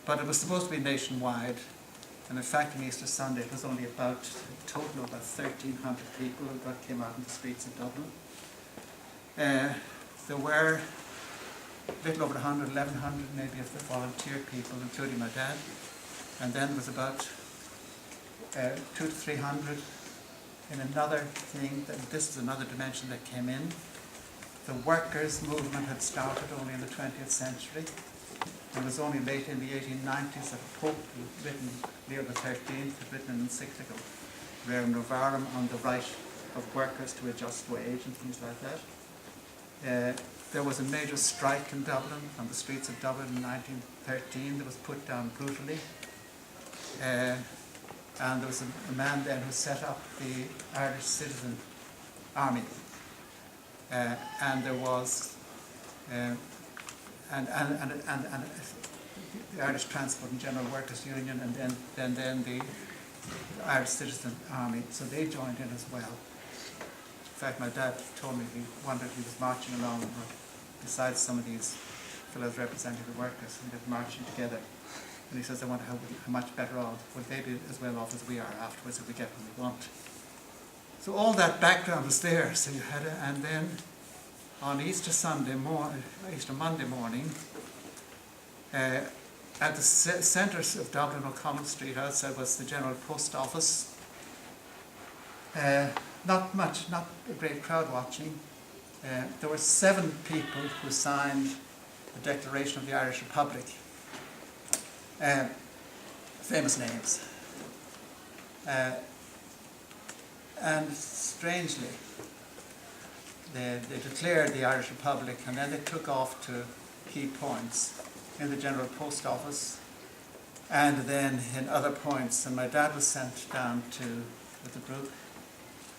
but it was supposed to be nationwide, and in fact on Easter Sunday it was only about a total of about 1,300 people that came out in the streets of Dublin. There were a little over 100, 1,100 maybe of the volunteer people, including my dad, and then there was about 200 to 300 in another thing. This is another dimension that came in. The workers' movement had started only in the 20th century. It was only late in the 1890s that a Pope, written Leo XIII, had written an encyclical, Rerum Novarum, on the right of workers to a just wage and things like that. There was a major strike in Dublin, on the streets of Dublin in 1913 that was put down brutally. And there was a man then who set up the Irish Citizen Army. And there was and the Irish Transport and General Workers Union, and then the Irish Citizen Army. So they joined in as well. In fact, my dad told me he wondered, he was marching along beside some of these fellows representing the workers, and they're marching together. And he says, I wonder how much better off will they be as well off as we are afterwards if we get what we want. So all that background was there. So you had and then on Easter Monday morning, at the centre of Dublin, O'Connell Street, outside was the General Post Office. Not a great crowd watching. There were 7 people who signed the Declaration of the Irish Republic. Famous names. And strangely, they declared the Irish Republic, and then they took off to key points in the General Post Office, and then in other points. And my dad was sent down with the group.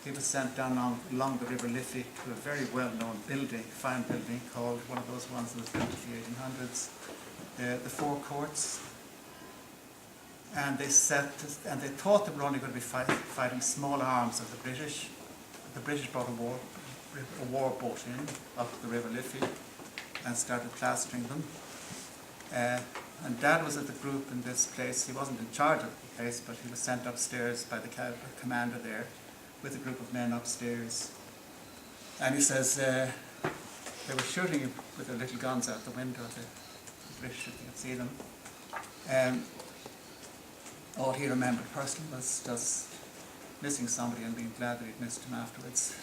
He was sent down along the River Liffey to a very well-known building, fine building, called one of those ones that was built in the 1800s, the Four Courts. And they thought they were only going to be fighting small arms of the British. The British brought a war boat in up the River Liffey and started plastering them. And Dad was at the group in this place. He wasn't in charge of the place, but he was sent upstairs by the commander there with a group of men upstairs. And he says they were shooting with their little guns out the window, the British, if you could see them. All he remembered personally was just missing somebody and being glad that he'd missed him afterwards,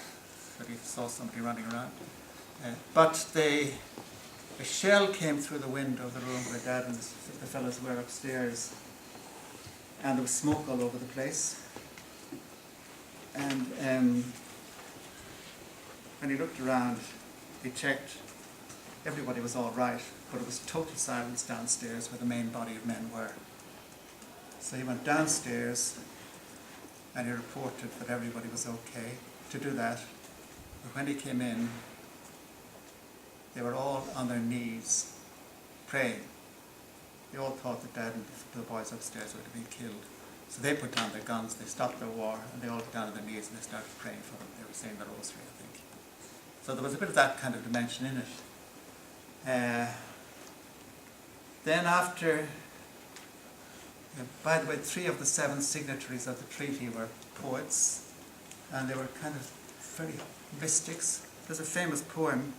that he saw somebody running around. But a shell came through the window of the room where Dad and the fellows were upstairs, and there was smoke all over the place. And when he looked around, he checked. Everybody was all right, but it was total silence downstairs where the main body of men were. So he went downstairs and he reported that everybody was okay to do that. But when he came in, they were all on their knees praying. They all thought that Dad and the boys upstairs would have been killed. So they put down their guns, they stopped their war, and they all got down on their knees and they started praying for them. They were saying the rosary, I think. So there was a bit of that kind of dimension in it. Then after, by the way, 3 of the 7 signatories of the treaty were poets, and they were kind of very mystics. There's a famous poem,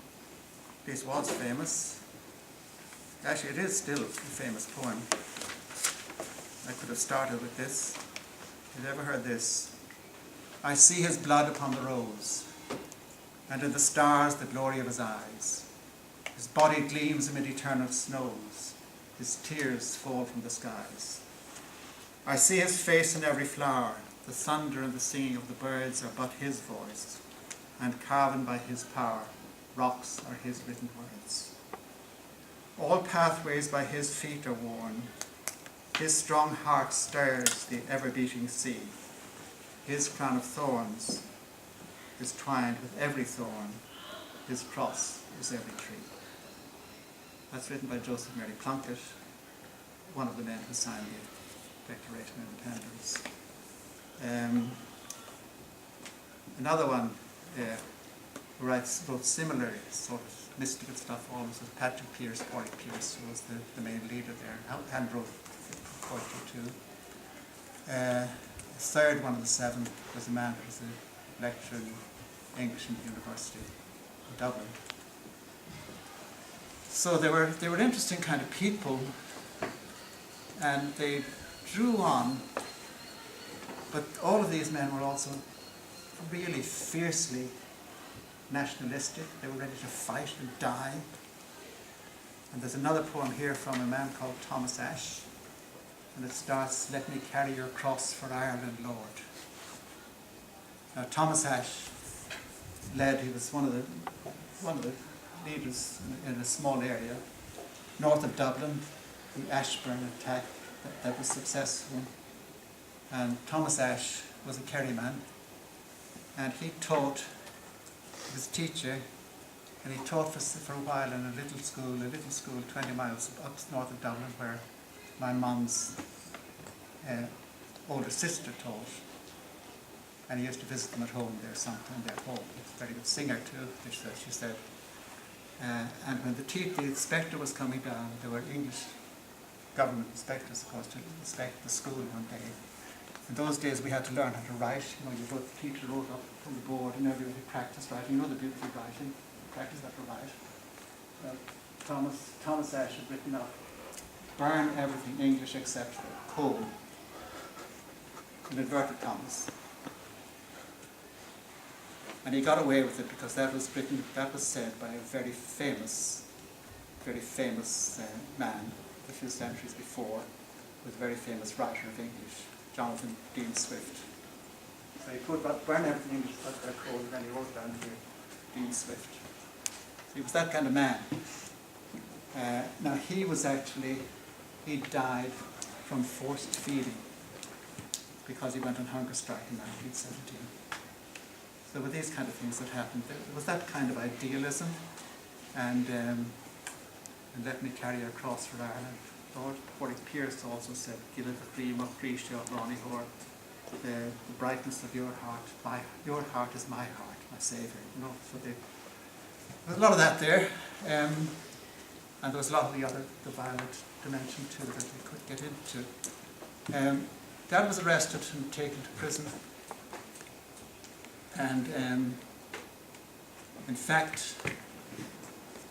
at least was famous. Actually, it is still a famous poem. I could have started with this. Have you ever heard this? I see his blood upon the rose, and in the stars the glory of his eyes. His body gleams amid eternal snows. His tears fall from the skies. I see his face in every flower. The thunder and the singing of the birds are but his voice, and carven by his power, rocks are his written words. All pathways by his feet are worn. His strong heart stirs the ever-beating sea. His crown of thorns is twined with every thorn. His cross is every tree. That's written by Joseph Mary Plunkett, one of the men who signed the Declaration of Independence. Another one wrote similar sort of mystical stuff almost, was Patrick Pearse, Padraig Pearse, who was the main leader there, and wrote poetry too. The third one of the seven was a man who was a lecturer in English in the University of Dublin. So they were interesting kind of people, and they drew on, but all of these men were also really fiercely nationalistic. They were ready to fight and die. And there's another poem here from a man called Thomas Ashe, and it starts, "Let me carry your cross for Ireland, Lord." Now Thomas Ashe he was one of the leaders in a small area north of Dublin, the Ashburn attack that was successful. And Thomas Ashe was a Kerry man, and he taught, he was a teacher, and he taught for a while in a little school 20 miles up north of Dublin, where my mum's older sister taught. And he used to visit them at home there sometime, their home. He was a very good singer too, she said. And when the inspector was coming down, there were English government inspectors, of course, to inspect the school one day. In those days we had to learn how to write. You know, the teacher wrote up on the board and everybody practiced writing. You know the beautiful writing, practice how to write. Well, Thomas Ashe had written up, "Burn everything English except the poem," in inverted commas. And he got away with it because that was said by a very famous man a few centuries before, who was a very famous writer of English, Jonathan Dean Swift. So he put "burn everything English except their code," and then he wrote down here, Dean Swift. So he was that kind of man. Now he died from forced feeding because he went on hunger strike in 1917. So with these kind of things that happened, there was that kind of idealism, and "Let me carry your cross for Ireland, Lord." Padraig Pearse also said, "Give it the dream of Creasha of Ronnie Hor, the brightness of your heart. Your heart is my heart, my Saviour." You know, so there's a lot of that there, and there was a lot of the violent dimension too that we could get into. Dad was arrested and taken to prison. And in fact,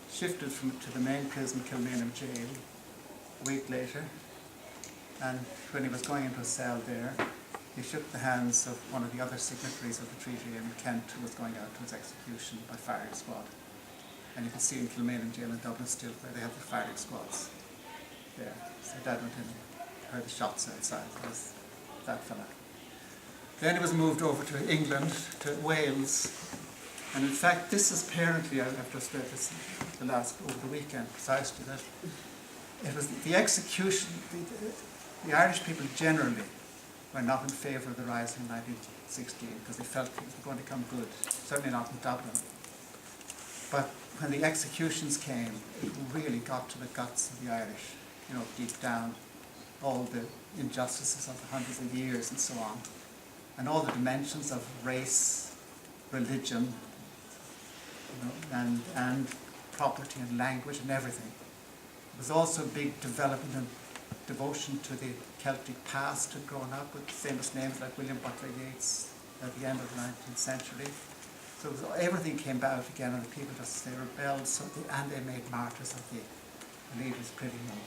shifted to the main prison, Kilmainham Jail, a week later. And when he was going into a cell there, he shook the hands of one of the other signatories of the treaty in Kent, who was going out to his execution by firing squad. And you can see in Kilmainham Jail in Dublin still where they have the firing squads there. So Dad went in and heard the shots outside. It was that fella. Then he was moved over to England, to Wales, and in fact this is apparently, I've just read this over the weekend precisely, that it was the execution, the Irish people generally were not in favour of the rising in 1916 because they felt it was going to come good, certainly not in Dublin. But when the executions came, it really got to the guts of the Irish, you know, deep down, all the injustices of the hundreds of years and so on. And all the dimensions of race, religion, you know, and property and language and everything. There was also a big development and devotion to the Celtic past had grown up with famous names like William Butler Yeats at the end of the 19th century. So everything came out again, and the people they rebelled, and they made martyrs of the leaders pretty much.